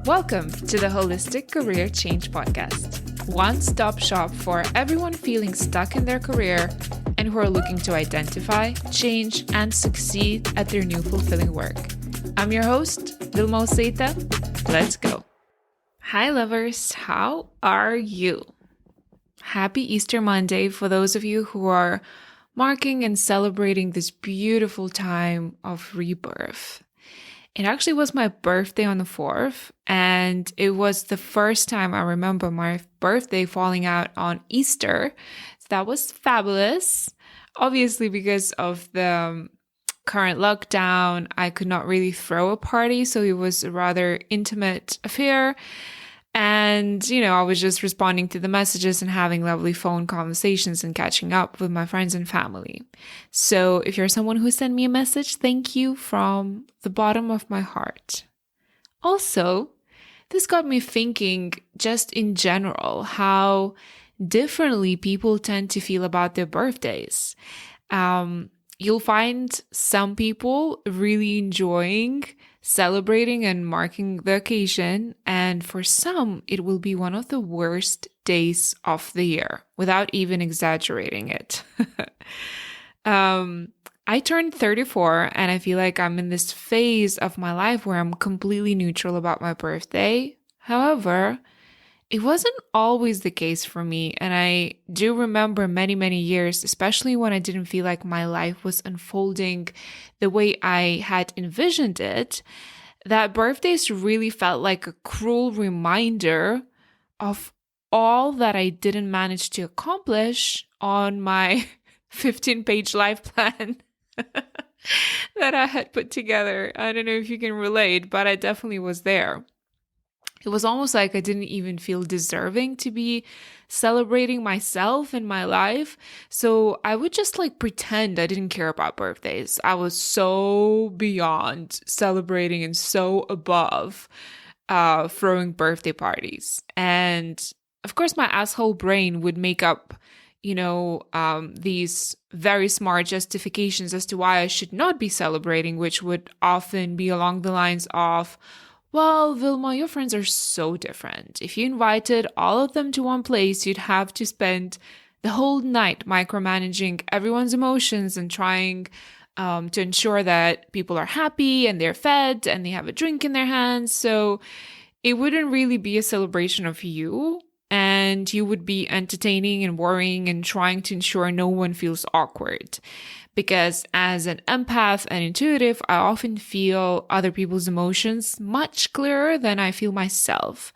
Welcome to the Holistic Career Change Podcast, one-stop shop for everyone feeling stuck in their career and who are looking to identify, change, and succeed at their new fulfilling work. I'm your host, Vilma Oseita. Let's go. Hi, lovers. How are you? Happy Easter Monday for those of you who are marking and celebrating this beautiful time of rebirth. It actually was my birthday on the 4th, and it was the first time I remember my birthday falling out on Easter. So that was fabulous. Obviously, because of the current lockdown, I could not really throw a party, so it was a rather intimate affair. And, I was just responding to the messages and having lovely phone conversations and catching up with my friends and family. So if you're someone who sent me a message, thank you from the bottom of my heart. Also, this got me thinking just in general how differently people tend to feel about their birthdays. You'll find some people really enjoying celebrating and marking the occasion, and for some, it will be one of the worst days of the year, without even exaggerating it. I turned 34, and I feel like I'm in this phase of my life where I'm completely neutral about my birthday. However, it wasn't always the case for me, and I do remember many, many years, especially when I didn't feel like my life was unfolding the way I had envisioned it, that birthdays really felt like a cruel reminder of all that I didn't manage to accomplish on my 15-page life plan that I had put together. I don't know if you can relate, but I definitely was there. It was almost like I didn't even feel deserving to be celebrating myself in my life. So I would just pretend I didn't care about birthdays. I was so beyond celebrating and so above throwing birthday parties. And of course, my asshole brain would make up, these very smart justifications as to why I should not be celebrating, which would often be along the lines of, well, Vilma, your friends are so different. If you invited all of them to one place, you'd have to spend the whole night micromanaging everyone's emotions and trying to ensure that people are happy and they're fed and they have a drink in their hands. So it wouldn't really be a celebration of you, and you would be entertaining and worrying and trying to ensure no one feels awkward. Because as an empath and intuitive, I often feel other people's emotions much clearer than I feel myself.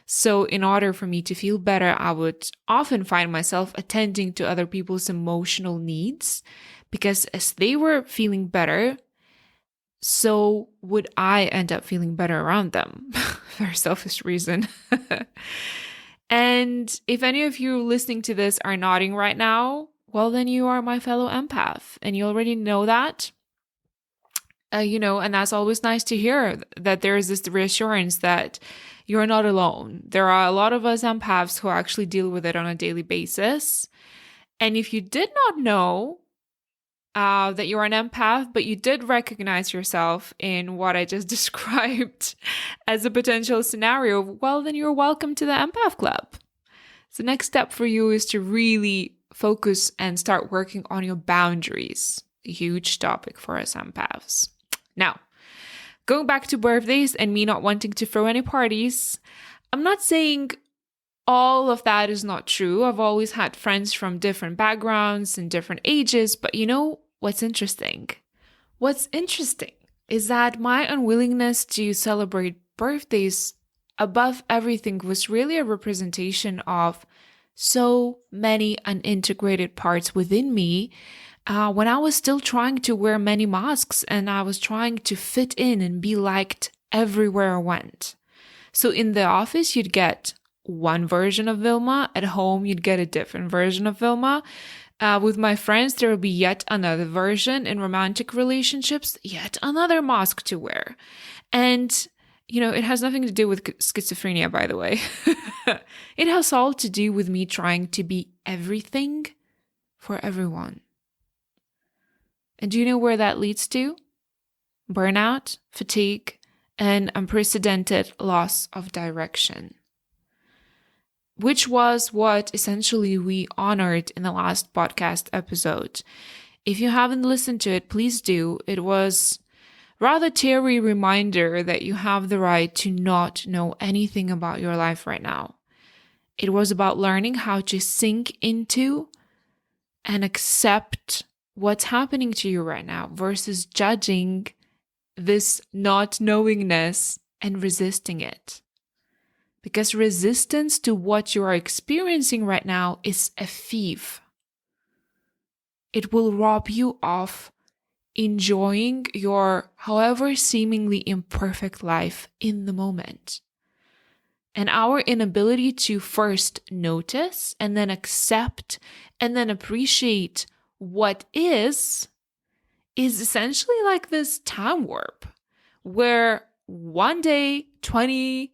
So in order for me to feel better, I would often find myself attending to other people's emotional needs, because as they were feeling better, so would I end up feeling better around them. Very selfish reason. And if any of you listening to this are nodding right now, well, then you are my fellow empath, and you already know that. And that's always nice to hear, that there is this reassurance that you're not alone. There are a lot of us empaths who actually deal with it on a daily basis. And if you did not know that you're an empath, but you did recognize yourself in what I just described as a potential scenario, well, then you're welcome to the Empath Club. So the next step for you is to really focus and start working on your boundaries. A huge topic for us empaths. Now, going back to birthdays and me not wanting to throw any parties, I'm not saying all of that is not true. I've always had friends from different backgrounds and different ages, but what's interesting? What's interesting is that my unwillingness to celebrate birthdays above everything was really a representation of so many unintegrated parts within me when I was still trying to wear many masks and I was trying to fit in and be liked everywhere I went. So in the office, you'd get one version of Vilma. At home, you'd get a different version of Vilma. With my friends, there will be yet another version. In romantic relationships, yet another mask to wear. And it has nothing to do with schizophrenia, by the way. It has all to do with me trying to be everything for everyone. And do you know where that leads to? Burnout, fatigue, an unprecedented loss of direction, which was what essentially we honored in the last podcast episode. If you haven't listened to it, please do. It was rather teary reminder that you have the right to not know anything about your life right now. It was about learning how to sink into and accept what's happening to you right now versus judging this not knowingness and resisting it. Because resistance to what you are experiencing right now is a thief. It will rob you of enjoying your, however seemingly imperfect life in the moment. And our inability to first notice and then accept and then appreciate what is essentially like this time warp where one day, 20,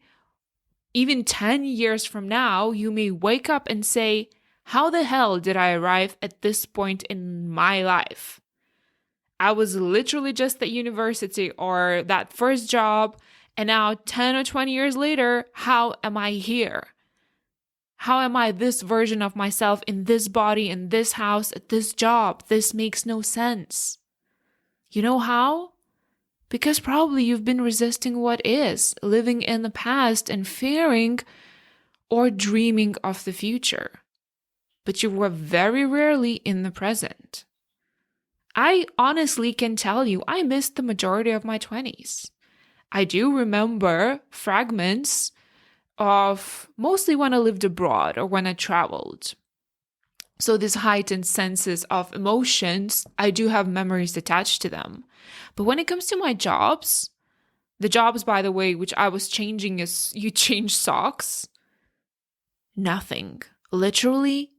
even 10 years from now, you may wake up and say, how the hell did I arrive at this point in my life? I was literally just at university or that first job, and now 10 or 20 years later, how am I here? How am I this version of myself in this body, in this house, at this job? This makes no sense. You know how? Because probably you've been resisting what is, living in the past and fearing or dreaming of the future. But you were very rarely in the present. I honestly can tell you, I missed the majority of my 20s. I do remember fragments of mostly when I lived abroad or when I traveled. So these heightened senses of emotions, I do have memories attached to them. But when it comes to my jobs, the jobs, by the way, which I was changing is you change socks. Nothing. Literally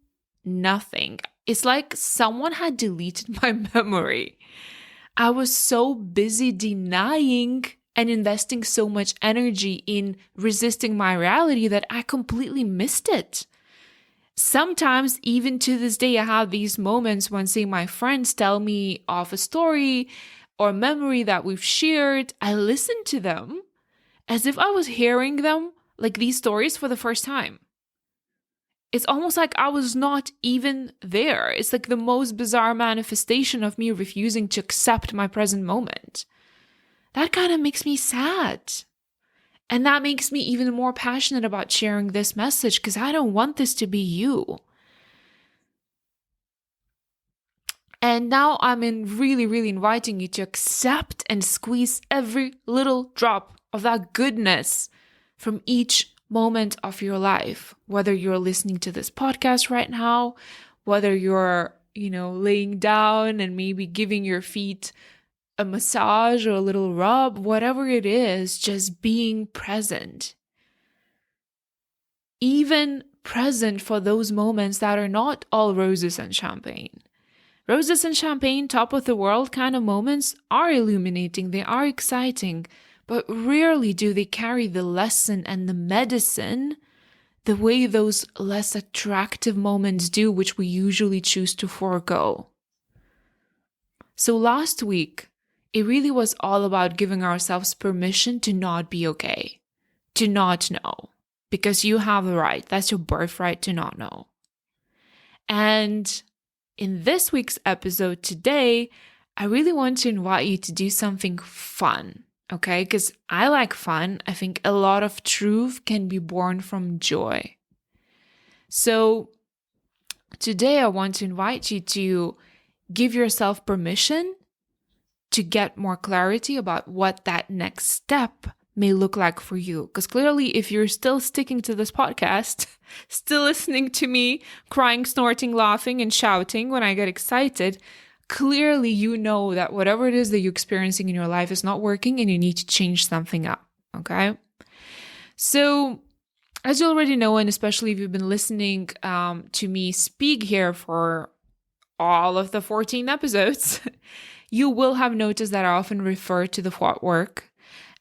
nothing. It's like someone had deleted my memory. I was so busy denying and investing so much energy in resisting my reality that I completely missed it. Sometimes, even to this day, I have these moments when, say, my friends tell me of a story or memory that we've shared. I listen to them as if I was hearing them, like these stories, for the first time. It's almost like I was not even there. It's like the most bizarre manifestation of me refusing to accept my present moment. That kind of makes me sad. And that makes me even more passionate about sharing this message because I don't want this to be you. And now I'm really inviting you to accept and squeeze every little drop of that goodness from each moment of your life, whether you're listening to this podcast right now, whether you're, laying down and maybe giving your feet a massage or a little rub, whatever it is, just being present. Even present for those moments that are not all roses and champagne. Roses and champagne, top of the world kind of moments are illuminating, they are exciting, but rarely do they carry the lesson and the medicine the way those less attractive moments do, which we usually choose to forego. So last week, it really was all about giving ourselves permission to not be okay, to not know, because you have the right. That's your birthright to not know. And in this week's episode today, I really want to invite you to do something fun, okay? Because I like fun. I think a lot of truth can be born from joy. So today I want to invite you to give yourself permission to get more clarity about what that next step may look like for you. Because clearly, if you're still sticking to this podcast, still listening to me crying, snorting, laughing, and shouting when I get excited, clearly you know that whatever it is that you're experiencing in your life is not working and you need to change something up, okay? So, as you already know, and especially if you've been listening to me speak here for all of the 14 episodes, you will have noticed that I often refer to the thought work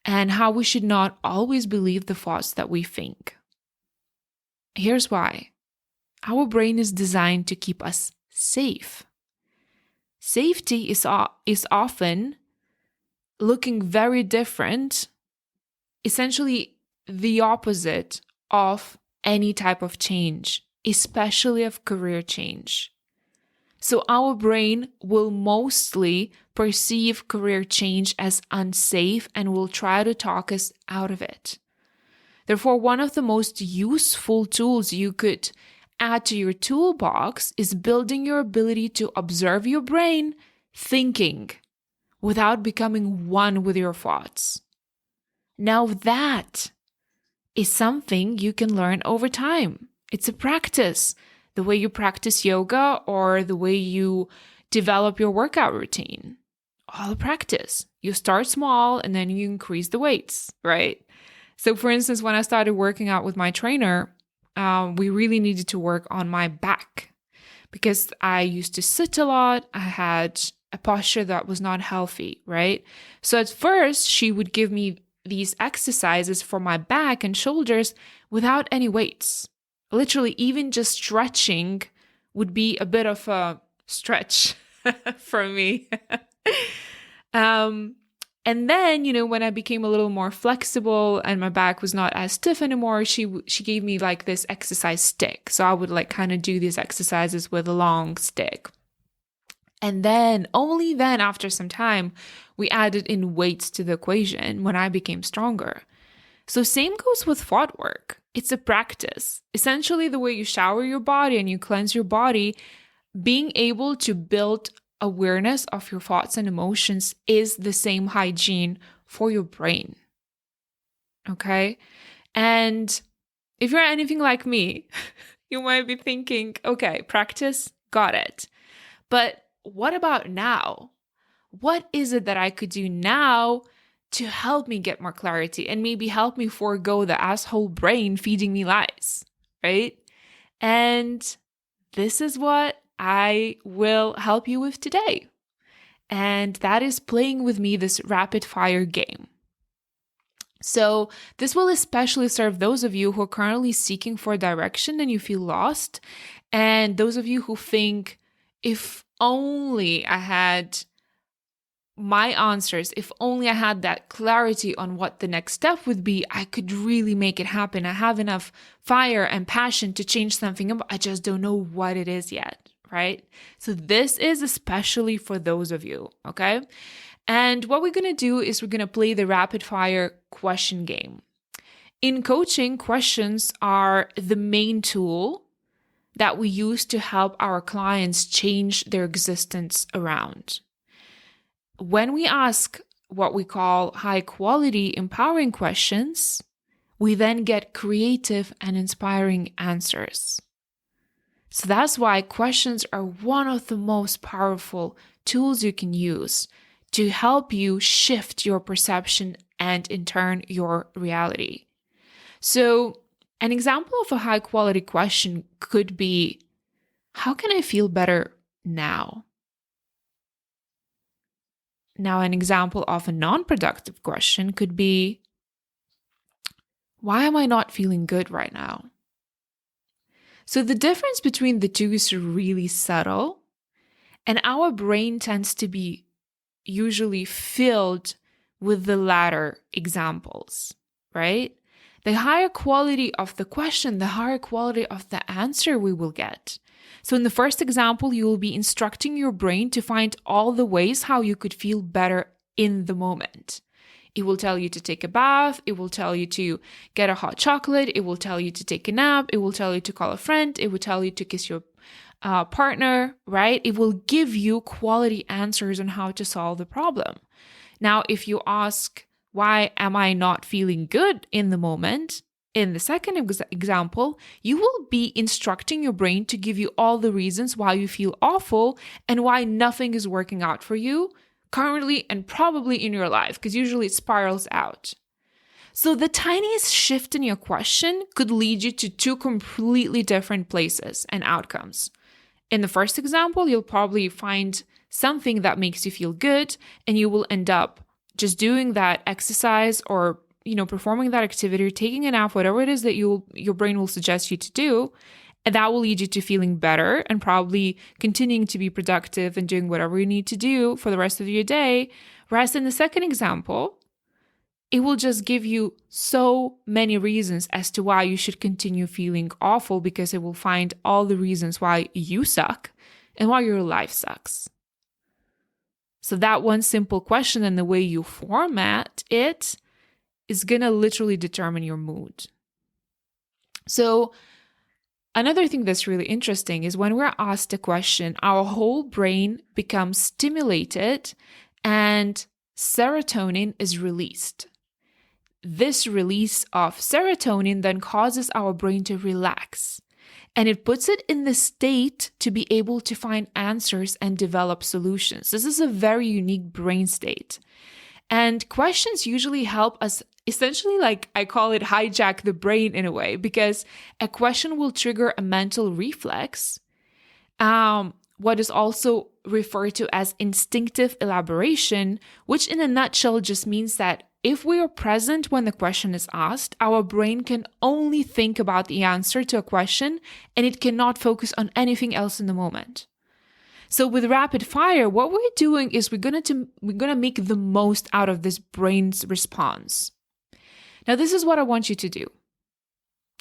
and how we should not always believe the thoughts that we think. Here's why. Our brain is designed to keep us safe. Safety is often looking very different essentially the opposite of any type of change, especially of career change. So our brain will mostly perceive career change as unsafe and will try to talk us out of it. Therefore, one of the most useful tools you could add to your toolbox is building your ability to observe your brain thinking without becoming one with your thoughts. Now that is something you can learn over time. It's a practice, the way you practice yoga or the way you develop your workout routine. All practice. You start small and then you increase the weights, right? So for instance, when I started working out with my trainer, we really needed to work on my back because I used to sit a lot. I had a posture that was not healthy, right? So at first, she would give me these exercises for my back and shoulders without any weights. Literally, even just stretching would be a bit of a stretch for me. And then, when I became a little more flexible and my back was not as stiff anymore, she gave me like this exercise stick. So I would like kind of do these exercises with a long stick. And then, only then after some time, we added in weights to the equation when I became stronger. So same goes with thought work. It's a practice. Essentially, the way you shower your body and you cleanse your body, being able to build awareness of your thoughts and emotions is the same hygiene for your brain. Okay? And if you're anything like me, you might be thinking, okay, practice, got it. But what about now? What is it that I could do now to help me get more clarity and maybe help me forego the asshole brain feeding me lies, right? And this is what I will help you with today. And that is playing with me this rapid fire game. So this will especially serve those of you who are currently seeking for direction and you feel lost. And those of you who think, if only I had my answers, if only I had that clarity on what the next step would be, I could really make it happen. I have enough fire and passion to change something, but I just don't know what it is yet, right? So this is especially for those of you, okay? And what we're going to do is we're going to play the rapid fire question game. In coaching, questions are the main tool that we use to help our clients change their existence around. When we ask what we call high quality, empowering questions, we then get creative and inspiring answers. So that's why questions are one of the most powerful tools you can use to help you shift your perception and in turn your reality. So an example of a high quality question could be, how can I feel better now? Now, an example of a non-productive question could be, why am I not feeling good right now? So the difference between the two is really subtle, and our brain tends to be usually filled with the latter examples, right? The higher quality of the question, the higher quality of the answer we will get. So in the first example, you will be instructing your brain to find all the ways how you could feel better in the moment. It will tell you to take a bath. It will tell you to get a hot chocolate. It will tell you to take a nap. It will tell you to call a friend. It will tell you to kiss your partner, right? It will give you quality answers on how to solve the problem. Now, if you ask, why am I not feeling good in the moment? In the second example, you will be instructing your brain to give you all the reasons why you feel awful and why nothing is working out for you currently and probably in your life, because usually it spirals out. So the tiniest shift in your question could lead you to two completely different places and outcomes. In the first example, you'll probably find something that makes you feel good, and you will end up just doing that exercise or performing that activity or taking a nap, whatever it is that your brain will suggest you to do, and that will lead you to feeling better and probably continuing to be productive and doing whatever you need to do for the rest of your day. Whereas in the second example, it will just give you so many reasons as to why you should continue feeling awful, because it will find all the reasons why you suck and why your life sucks. So that one simple question and the way you format it is going to literally determine your mood. So another thing that's really interesting is when we're asked a question, our whole brain becomes stimulated and serotonin is released. This release of serotonin then causes our brain to relax, and it puts it in the state to be able to find answers and develop solutions. This is a very unique brain state. And questions usually help us essentially, like I call it, hijack the brain in a way, because a question will trigger a mental reflex, what is also referred to as instinctive elaboration, which in a nutshell just means that if we are present when the question is asked, our brain can only think about the answer to a question and it cannot focus on anything else in the moment. So with rapid fire, what we're doing is we're gonna make the most out of this brain's response. Now, this is what I want you to do.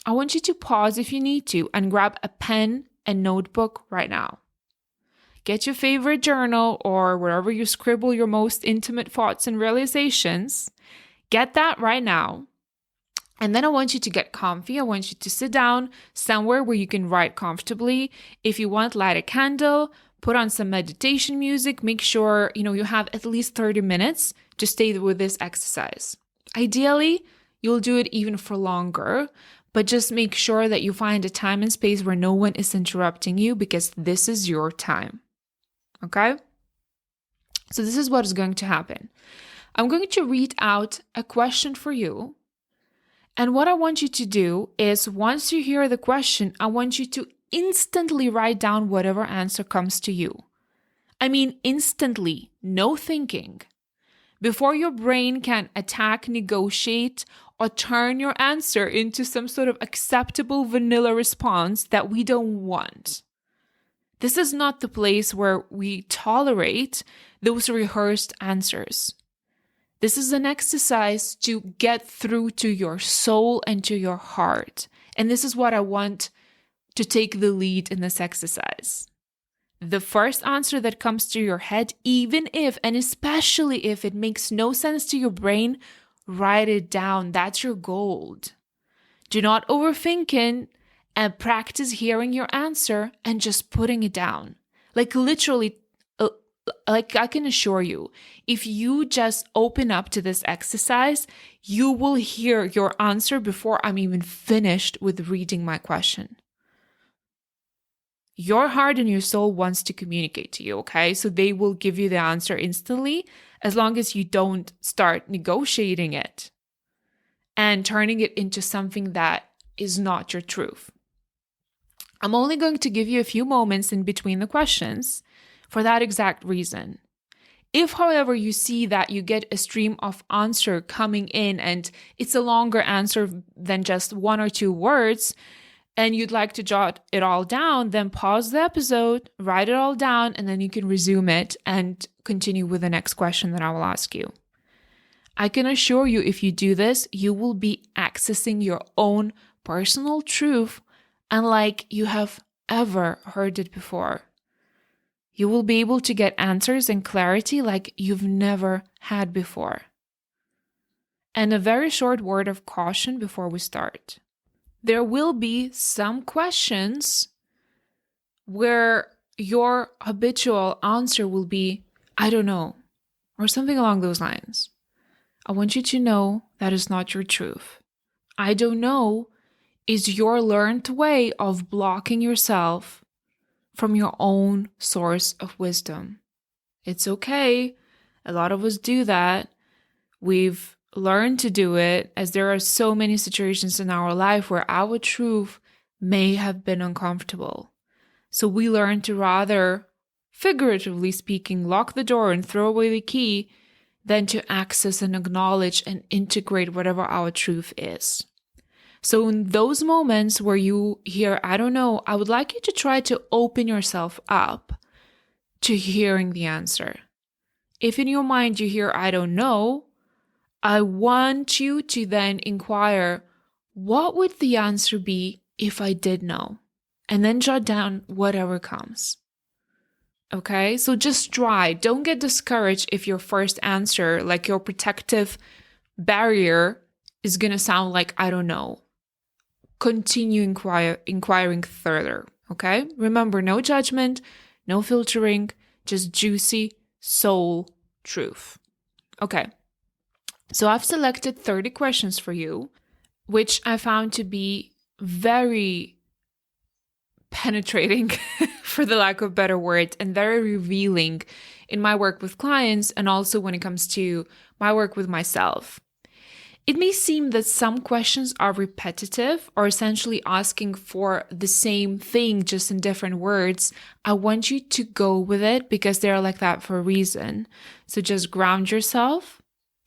I want you to pause if you need to and grab a pen and notebook right now. Get your favorite journal or wherever you scribble your most intimate thoughts and realizations. Get that right now. And then I want you to get comfy. I want you to sit down somewhere where you can write comfortably. If you want, light a candle, put on some meditation music. Make sure, you have at least 30 minutes to stay with this exercise. Ideally, you'll do it even for longer, but just make sure that you find a time and space where no one is interrupting you, because this is your time. Okay? So this is what is going to happen. I'm going to read out a question for you. And what I want you to do is, once you hear the question, I want you to instantly write down whatever answer comes to you. I mean, instantly, no thinking. Before your brain can attack, negotiate, or turn your answer into some sort of acceptable vanilla response that we don't want. This is not the place where we tolerate those rehearsed answers. This is an exercise to get through to your soul and to your heart. And this is what I want to take the lead in this exercise. The first answer that comes to your head, even if, and especially if it makes no sense to your brain, write it down. That's your gold. Do not overthink it, and practice hearing your answer and just putting it down. Like literally, like I can assure you, if you just open up to this exercise, you will hear your answer before I'm even finished with reading my question. Your heart and your soul wants to communicate to you, okay? So they will give you the answer instantly, as long as you don't start negotiating it and turning it into something that is not your truth. I'm only going to give you a few moments in between the questions for that exact reason. If, however, you see that you get a stream of answer coming in and it's a longer answer than just one or two words, and you'd like to jot it all down, then pause the episode, write it all down, and then you can resume it and continue with the next question that I will ask you. I can assure you, if you do this, you will be accessing your own personal truth unlike you have ever heard it before. You will be able to get answers and clarity like you've never had before. And a very short word of caution before we start. There will be some questions where your habitual answer will be, I don't know, or something along those lines. I want you to know that is not your truth. I don't know is your learned way of blocking yourself from your own source of wisdom. It's okay. A lot of us do that. We've learned to do it, as there are so many situations in our life where our truth may have been uncomfortable. So we learn to rather, figuratively speaking, lock the door and throw away the key than to access and acknowledge and integrate whatever our truth is. So in those moments where you hear, I don't know, I would like you to try to open yourself up to hearing the answer. If in your mind you hear, I don't know, I want you to then inquire, what would the answer be if I did know? And then jot down whatever comes. Okay, so just try. Don't get discouraged if your first answer, like your protective barrier, is going to sound like, I don't know. Continue inquiring further. Okay, remember, no judgment, no filtering, just juicy soul truth. Okay, so I've selected 30 questions for you, which I found to be very penetrating, for the lack of better word, and very revealing in my work with clients and also when it comes to my work with myself. It may seem that some questions are repetitive or essentially asking for the same thing just in different words. I want you to go with it because they're like that for a reason. So just ground yourself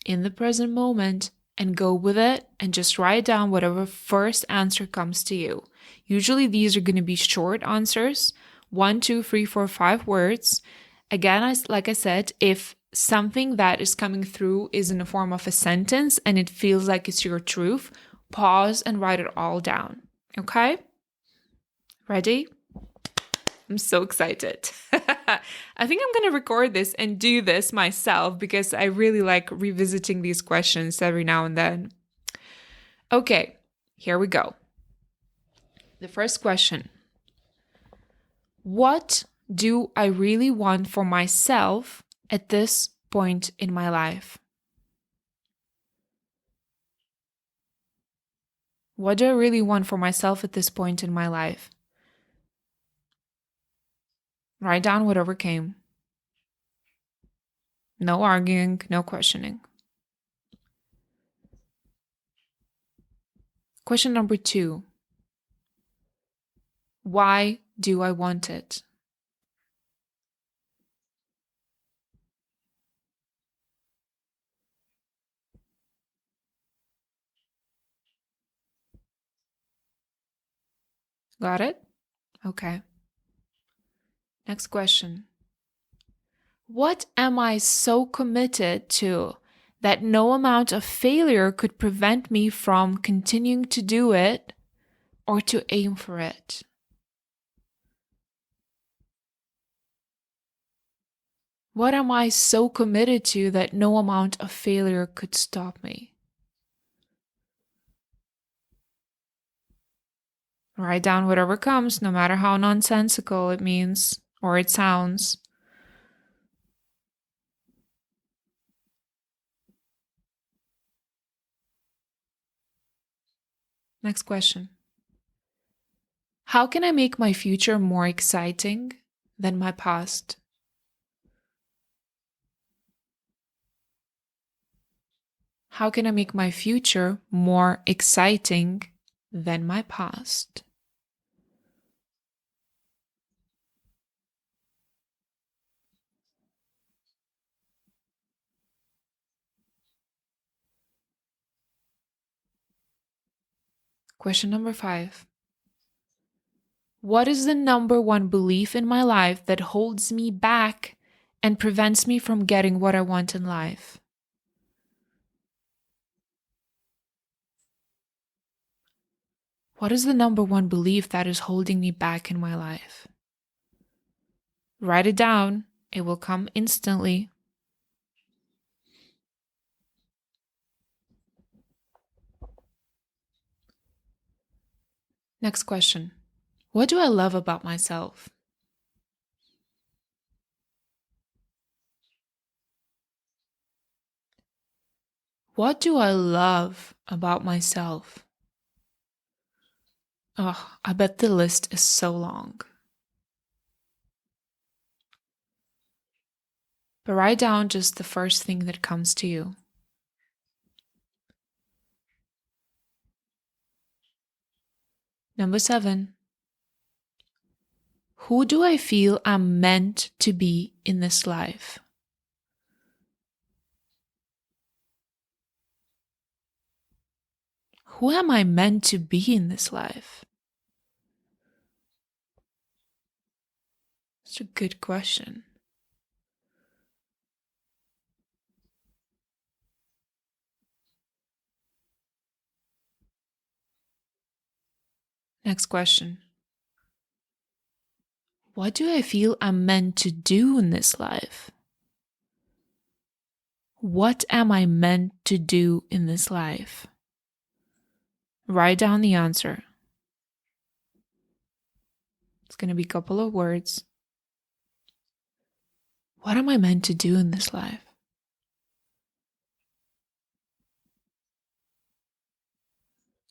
in the present moment and go with it and just write down whatever first answer comes to you. Usually these are going to be short answers, 1, 2, 3, 4, 5 words. Again, like I said, if something that is coming through is in the form of a sentence and it feels like it's your truth, pause and write it all down. Okay? Ready? I'm so excited. I think I'm going to record this and do this myself because I really like revisiting these questions every now and then. Okay, here we go. The first question. What do I really want for myself at this point in my life? What do I really want for myself at this point in my life? Write down whatever came. No arguing, no questioning. Question number 2. Why do I want it? Got it? Okay. Next question. What am I so committed to that no amount of failure could prevent me from continuing to do it or to aim for it? What am I so committed to that no amount of failure could stop me? Write down whatever comes, no matter how nonsensical it means or it sounds. Next question. How can I make my future more exciting than my past? How can I make my future more exciting than my past? Question number 5. What is the number one belief in my life that holds me back and prevents me from getting what I want in life? What is the number one belief that is holding me back in my life? Write it down. It will come instantly. Next question. What do I love about myself? What do I love about myself? Oh, I bet the list is so long. But write down just the first thing that comes to you. Number 7. Who do I feel I'm meant to be in this life? Who am I meant to be in this life? It's a good question. Next question. What do I feel I'm meant to do in this life? What am I meant to do in this life? Write down the answer. It's going to be a couple of words. What am I meant to do in this life?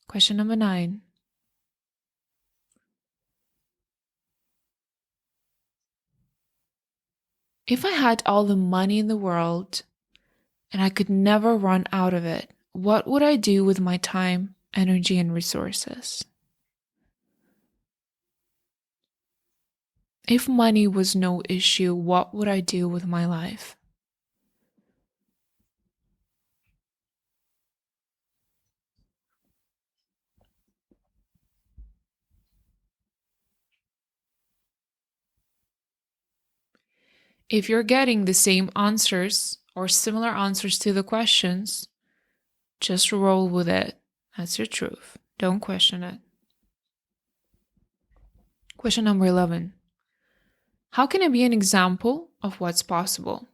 Question number 9. If I had all the money in the world and I could never run out of it, what would I do with my time, energy, and resources? If money was no issue, what would I do with my life? If you're getting the same answers or similar answers to the questions, just roll with it. That's your truth. Don't question it. Question number 11. How can I be an example of what's possible?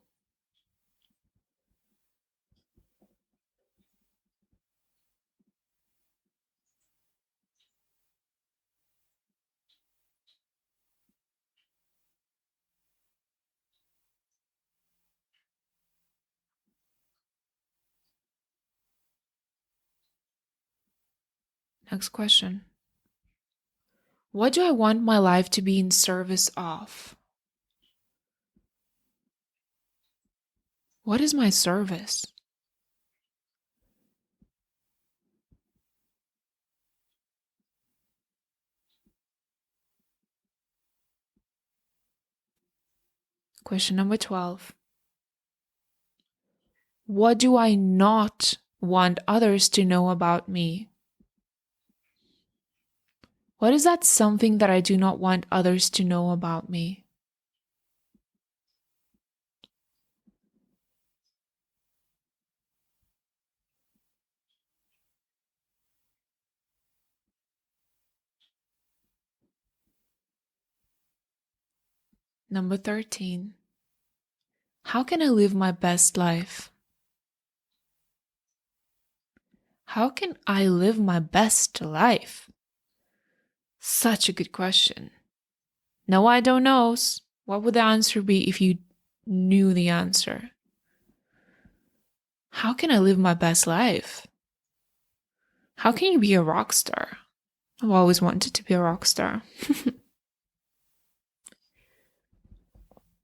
Next question. What do I want my life to be in service of? What is my service? Question number 12. What do I not want others to know about me? What is that something that I do not want others to know about me? Number 13. How can I live my best life? How can I live my best life? Such a good question. No, I don't know. What would the answer be if you knew the answer? How can I live my best life? How can you be a rock star? I've always wanted to be a rock star.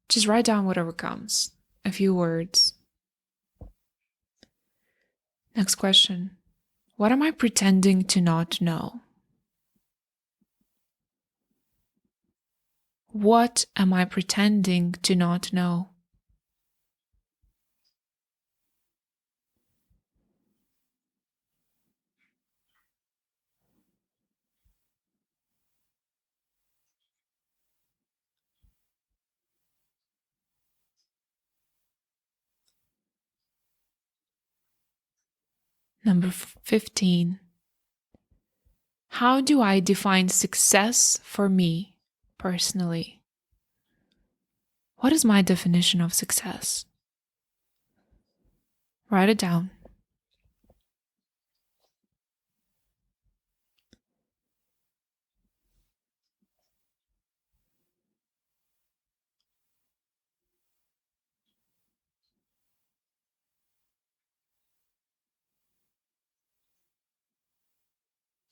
Just write down whatever comes. A few words. Next question. What am I pretending to not know? What am I pretending to not know? Number 15. How do I define success for me personally? What is my definition of success? Write it down.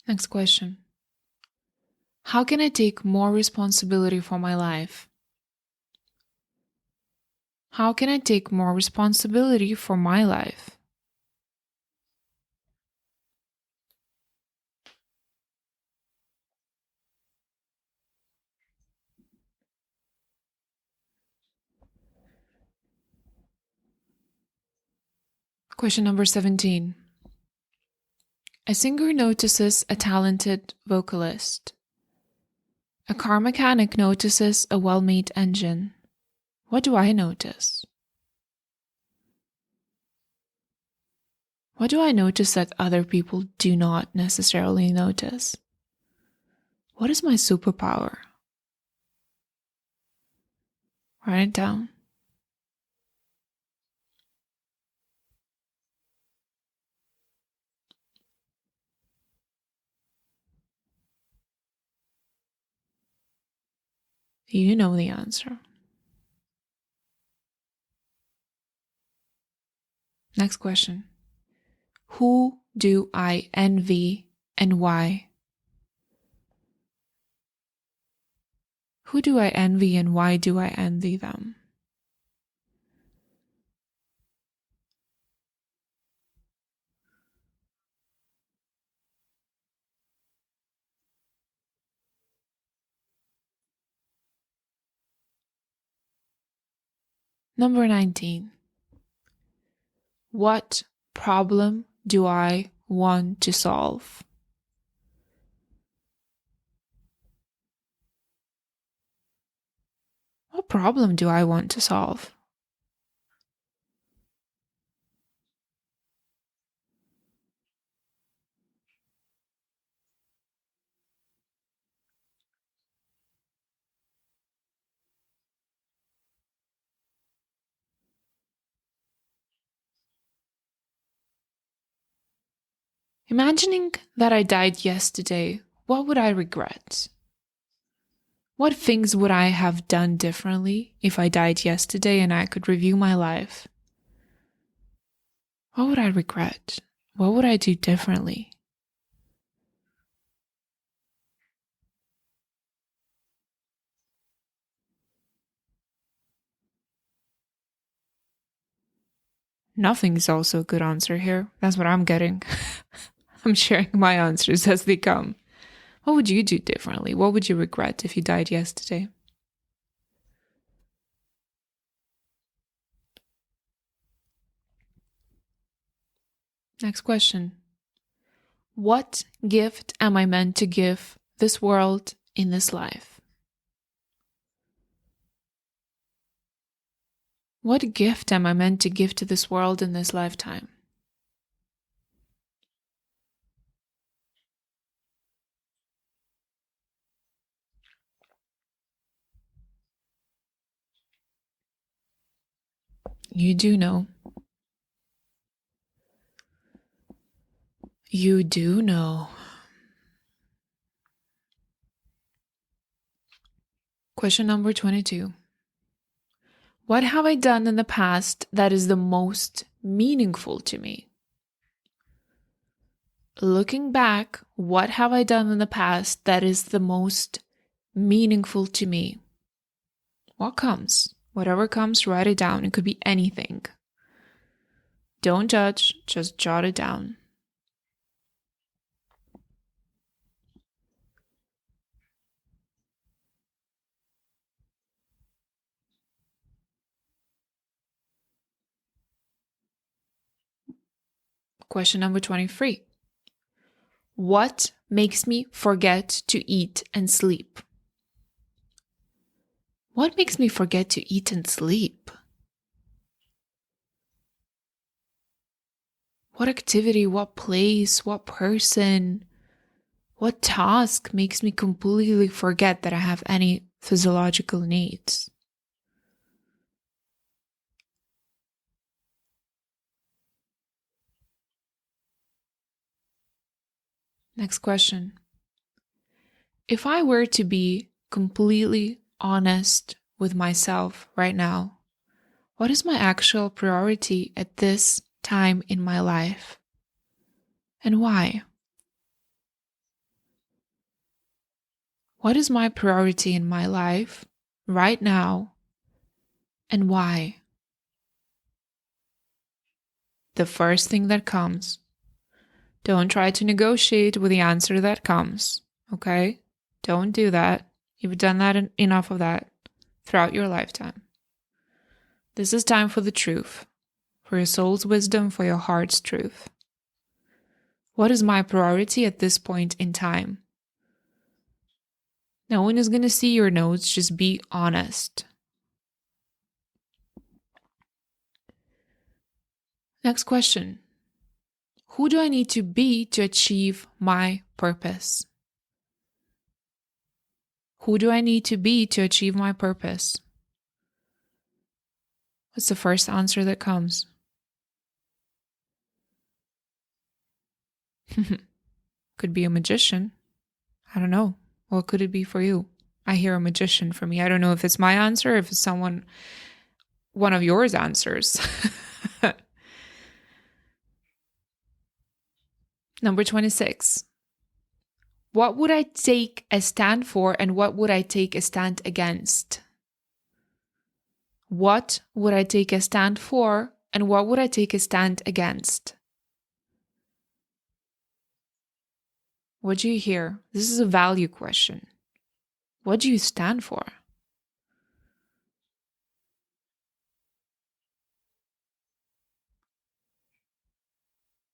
Next question. How can I take more responsibility for my life? How can I take more responsibility for my life? Question number 17. A singer notices a talented vocalist. A car mechanic notices a well-made engine. What do I notice? What do I notice that other people do not necessarily notice? What is my superpower? Write it down. You know the answer. Next question. Who do I envy and why? Who do I envy and why do I envy them? Number 19. What problem do I want to solve? What problem do I want to solve? Imagining that I died yesterday, what would I regret? What things would I have done differently if I died yesterday and I could review my life? What would I regret? What would I do differently? Nothing is also a good answer here. That's what I'm getting. I'm sharing my answers as they come. What would you do differently? What would you regret if you died yesterday? Next question. What gift am I meant to give this world in this life? What gift am I meant to give to this world in this lifetime? You do know. You do know. Question number 22. What have I done in the past that is the most meaningful to me? Looking back, what have I done in the past that is the most meaningful to me? What comes? Whatever comes, write it down. It could be anything. Don't judge, just jot it down. Question number 23. What makes me forget to eat and sleep? What makes me forget to eat and sleep? What activity, what place, what person, what task makes me completely forget that I have any physiological needs? Next question. If I were to be completely honest with myself right now, what is my actual priority at this time in my life? And why? What is my priority in my life right now and why? The first thing that comes. Don't try to negotiate with the answer that comes, okay? Don't do that. You've done that enough of that throughout your lifetime. This is time for the truth, for your soul's wisdom, for your heart's truth. What is my priority at this point in time? No one is going to see your notes, just be honest. Next question. Who do I need to be to achieve my purpose? Who do I need to be to achieve my purpose? What's the first answer that comes? Could be a magician. I don't know. What could it be for you? I hear a magician for me. I don't know if it's my answer or if it's one of yours answers. Number 26. What would I take a stand for and what would I take a stand against? What would I take a stand for and what would I take a stand against? What do you hear? This is a value question. What do you stand for?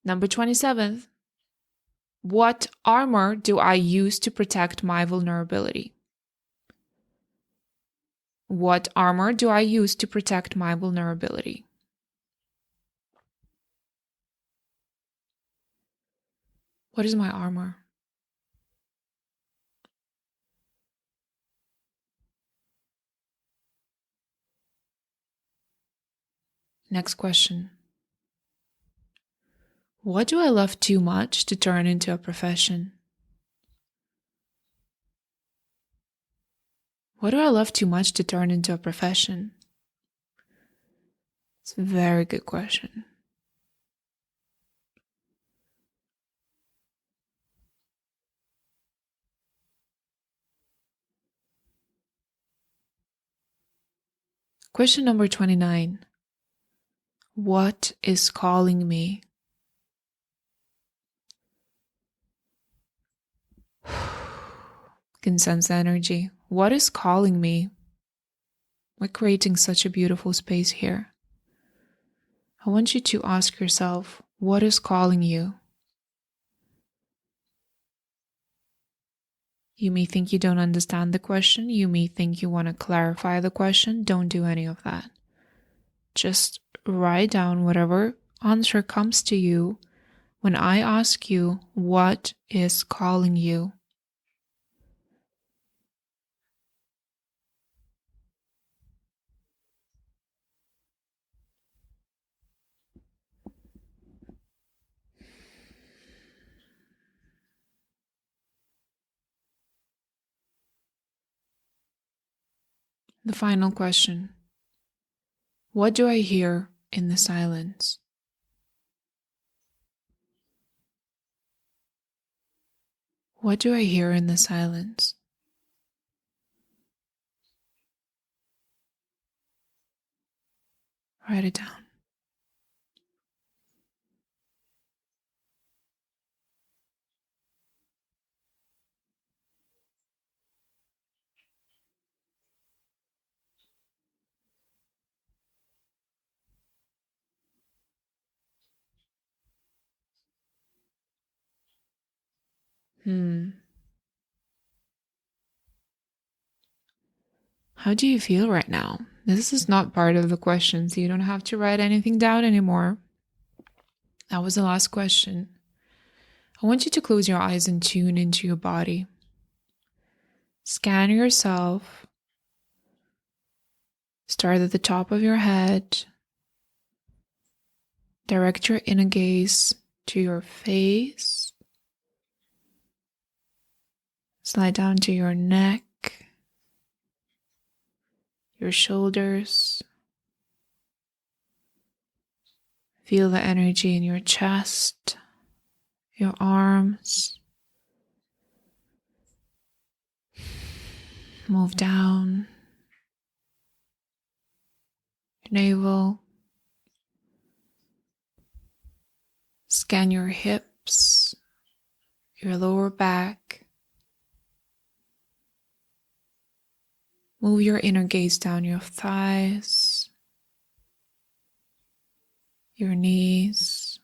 Number 27. What armor do I use to protect my vulnerability? What armor do I use to protect my vulnerability? What is my armor? Next question. What do I love too much to turn into a profession? What do I love too much to turn into a profession? It's a very good question. Question number 29. What is calling me? Can sense the energy. What is calling me? We're creating such a beautiful space here. I want you to ask yourself, what is calling you? You may think you don't understand the question. You may think you want to clarify the question. Don't do any of that. Just write down whatever answer comes to you when I ask you, what is calling you? The final question. What do I hear in the silence? What do I hear in the silence? Write it down. How do you feel right now? This is not part of the questions. You don't have to write anything down anymore. That was the last question. I want you to close your eyes and tune into your body. Scan yourself. Start at the top of your head. Direct your inner gaze to your face. Slide down to your neck, your shoulders. Feel the energy in your chest, your arms. Move down your navel. Scan your hips, your lower back. Move your inner gaze down your thighs, your knees,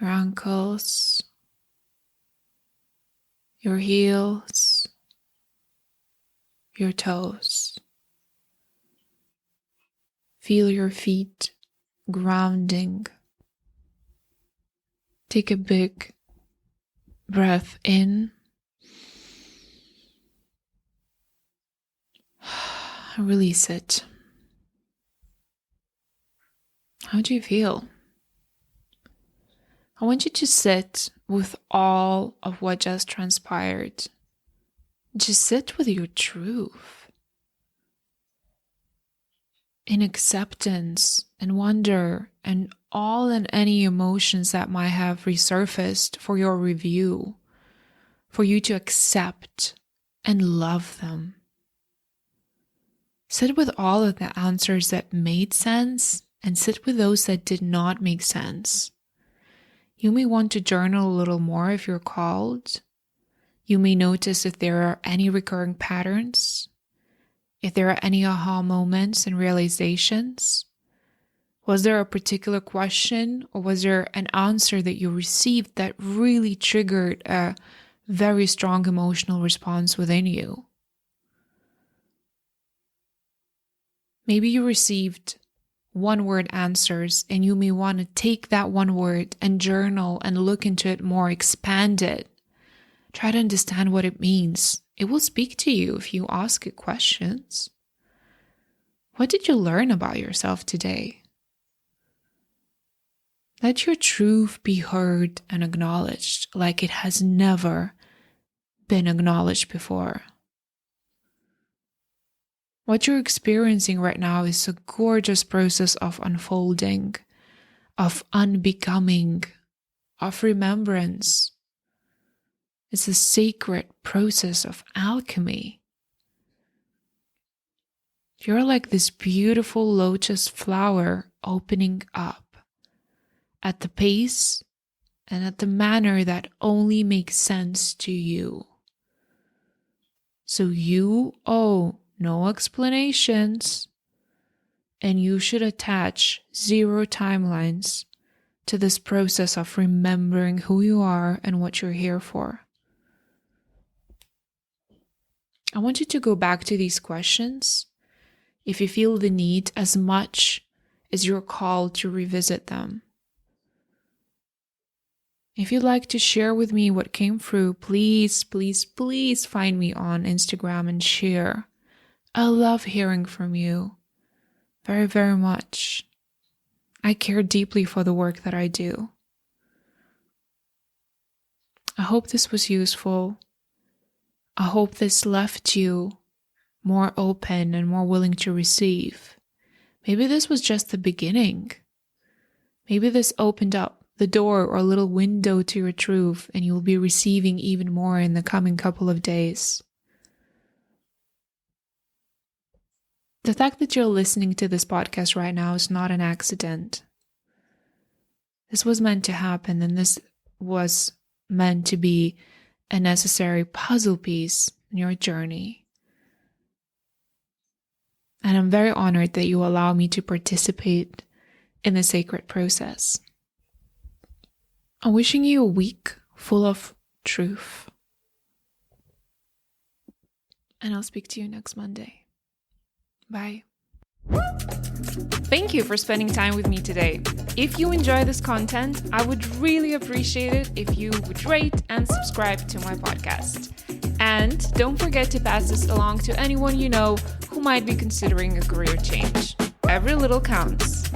your ankles, your heels, your toes. Feel your feet grounding. Take a big breath in. Release it. How do you feel? I want you to sit with all of what just transpired. Just sit with your truth. In acceptance and wonder and all and any emotions that might have resurfaced for your review, for you to accept and love them. Sit with all of the answers that made sense and sit with those that did not make sense. You may want to journal a little more if you're called. You may notice if there are any recurring patterns, if there are any aha moments and realizations. Was there a particular question or was there an answer that you received that really triggered a very strong emotional response within you? Maybe you received one-word answers and you may want to take that one word and journal and look into it more, expand it. Try to understand what it means. It will speak to you if you ask it questions. What did you learn about yourself today? Let your truth be heard and acknowledged like it has never been acknowledged before. What you're experiencing right now is a gorgeous process of unfolding, of unbecoming, of remembrance. It's a sacred process of alchemy. You're like this beautiful lotus flower opening up at the pace and at the manner that only makes sense to you. So you owe no explanations, and you should attach 0 timelines to this process of remembering who you are and what you're here for. I want you to go back to these questions if you feel the need as much as you're called to revisit them. If you'd like to share with me what came through, please, please, please find me on Instagram and share. I love hearing from you very, very much. I care deeply for the work that I do. I hope this was useful. I hope this left you more open and more willing to receive. Maybe this was just the beginning. Maybe this opened up the door or a little window to your truth, and you'll be receiving even more in the coming couple of days. The fact that you're listening to this podcast right now is not an accident. This was meant to happen, and this was meant to be a necessary puzzle piece in your journey. And I'm very honored that you allow me to participate in the sacred process. I'm wishing you a week full of truth. And I'll speak to you next Monday. Bye. Thank you for spending time with me today. If you enjoy this content, I would really appreciate it if you would rate and subscribe to my podcast. And don't forget to pass this along to anyone you know who might be considering a career change. Every little counts.